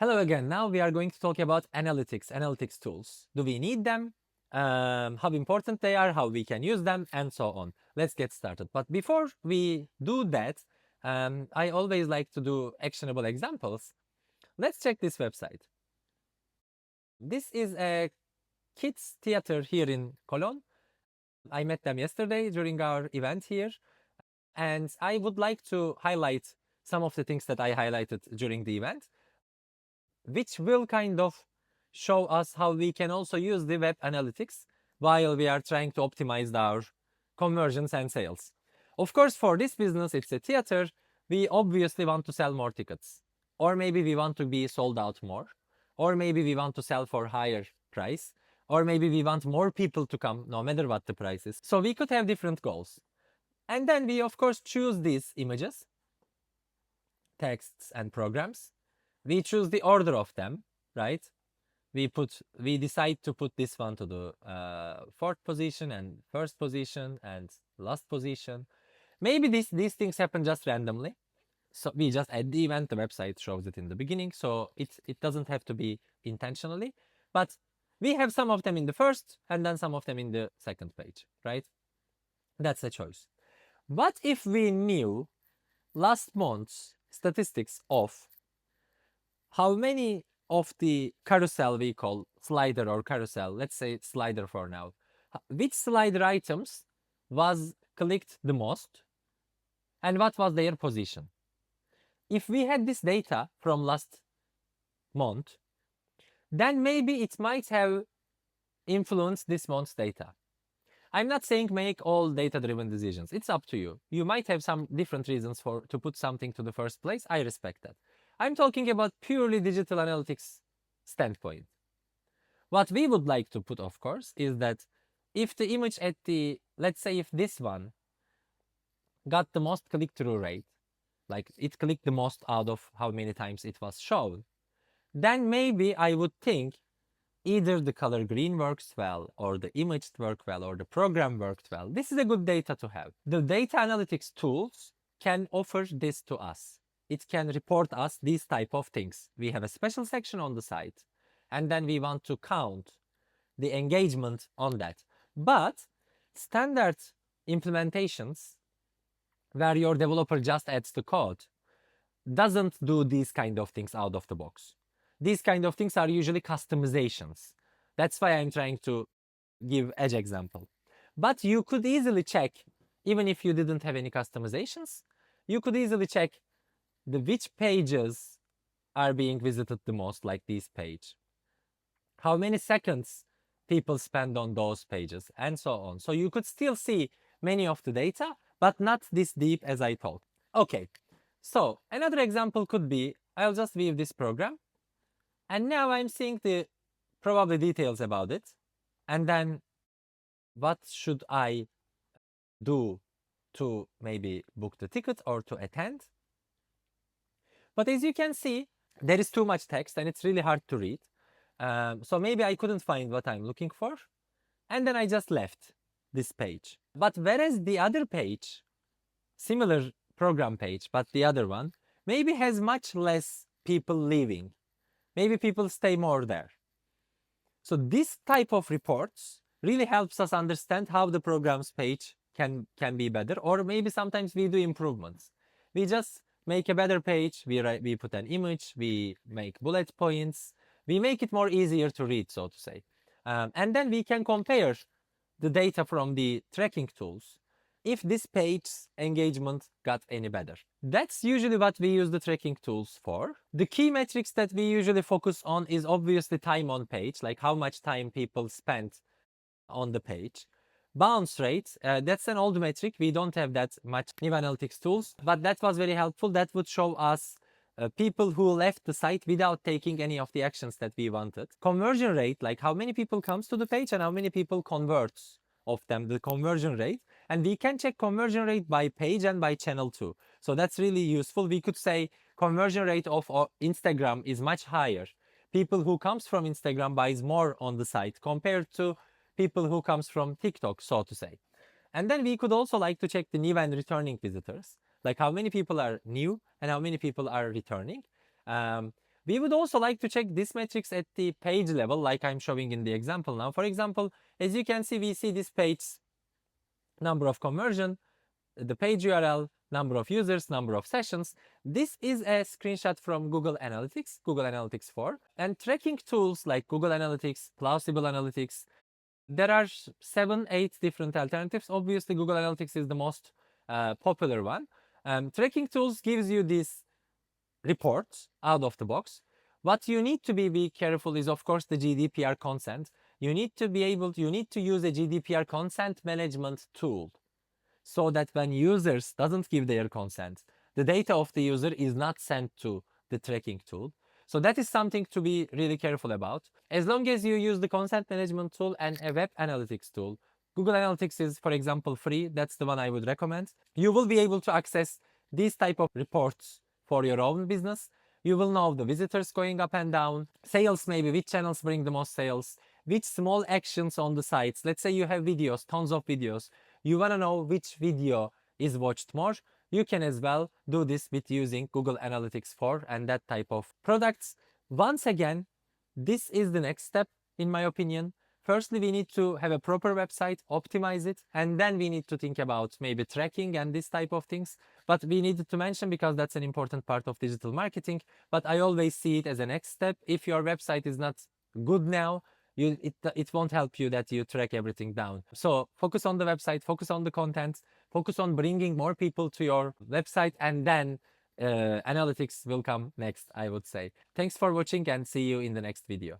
Hello again. Now we are going to talk about analytics tools. Do we need them? How important they are, how we can use them, and so on. Let's get started. But before we do that, I always like to do actionable examples. Let's check this website. This is a kids theater here in Cologne. I met them yesterday during our event here, and I would like to highlight some of the things that I highlighted during the event, which will kind of show us how we can also use the web analytics while we are trying to optimize our conversions and sales. Of course, for this business, it's a theater. We obviously want to sell more tickets, or maybe we want to be sold out more, or maybe we want to sell for higher price, or maybe we want more people to come no matter what the price is. So we could have different goals. And then we of course choose these images, texts and programs. We choose the order of them, right? We decide to put this one to the fourth position and first position and last position. Maybe these things happen just randomly. So we just add the event, the website shows it in the beginning, so it doesn't have to be intentionally. But we have some of them in the first and then some of them in the second page, right? That's a choice. What if we knew last month's statistics of how many of the carousel we call slider or carousel, let's say slider for now, which slider items was clicked the most and what was their position? If we had this data from last month, then maybe it might have influenced this month's data. I'm not saying make all data-driven decisions. It's up to you. You might have some different reasons to put something to the first place. I respect that. I'm talking about purely digital analytics standpoint. What we would like to put, of course, is that if the image at the, let's say if this one got the most click-through rate, like it clicked the most out of how many times it was shown, then maybe I would think either the color green works well, or the image worked well, or the program worked well. This is a good data to have. The data analytics tools can offer this to us. It can report us these type of things. We have a special section on the site, and then we want to count the engagement on that. But standard implementations where your developer just adds the code doesn't do these kind of things out of the box. These kind of things are usually customizations. That's why I'm trying to give edge example. But you could easily check, even if you didn't have any customizations, you could easily check which pages are being visited the most, like this page. How many seconds people spend on those pages, and so on. So you could still see many of the data, but not this deep as I thought. Okay, so another example could be, I'll just view this program, and now I'm seeing the probably details about it, and then what should I do to maybe book the ticket or to attend? But as you can see, there is too much text and it's really hard to read. So maybe I couldn't find what I'm looking for, and then I just left this page. But whereas the other page, similar program page, but the other one, maybe has much less people leaving. Maybe people stay more there. So this type of reports really helps us understand how the program's page can be better, or maybe sometimes we do improvements. We just make a better page, we put an image, we make bullet points, we make it more easier to read, so to say. And then we can compare the data from the tracking tools if this page's engagement got any better. That's usually what we use the tracking tools for. The key metrics that we usually focus on is obviously time on page, like how much time people spent on the page. Bounce rate, that's an old metric. We don't have that much new analytics tools, but that was very helpful. That would show us people who left the site without taking any of the actions that we wanted. Conversion rate, like how many people comes to the page and how many people converts of them, the conversion rate. And we can check conversion rate by page and by channel too. So that's really useful. We could say conversion rate of Instagram is much higher. People who comes from Instagram buys more on the site compared to people who comes from TikTok, so to say. And then we could also like to check the new and returning visitors, like how many people are new and how many people are returning. We would also like to check these metrics at the page level, like I'm showing in the example now. For example, as you can see, we see this page number of conversion, the page URL, number of users, number of sessions. This is a screenshot from Google Analytics, Google Analytics 4. And tracking tools like Google Analytics, Plausible Analytics, there are 7, 8 different alternatives. Obviously, Google Analytics is the most popular one. Tracking tools gives you these reports out of the box. What you need to be careful is, of course, the GDPR consent. You need to use a GDPR consent management tool, so that when users doesn't give their consent, the data of the user is not sent to the tracking tool. So that is something to be really careful about. As long as you use the consent management tool and a web analytics tool, Google Analytics is, for example, free. That's the one I would recommend. You will be able to access these type of reports for your own business. You will know the visitors going up and down, sales maybe, which channels bring the most sales, which small actions on the sites. Let's say you have videos, tons of videos. You want to know which video is watched more. You can as well do this with using Google Analytics 4 and that type of products. Once again, this is the next step, in my opinion. Firstly, we need to have a proper website, optimize it, and then we need to think about maybe tracking and this type of things. But we needed to mention because that's an important part of digital marketing. But I always see it as a next step. If your website is not good now, it won't help you that you track everything down. So focus on the website, focus on the content, focus on bringing more people to your website, and then analytics will come next, I would say. Thanks for watching and see you in the next video.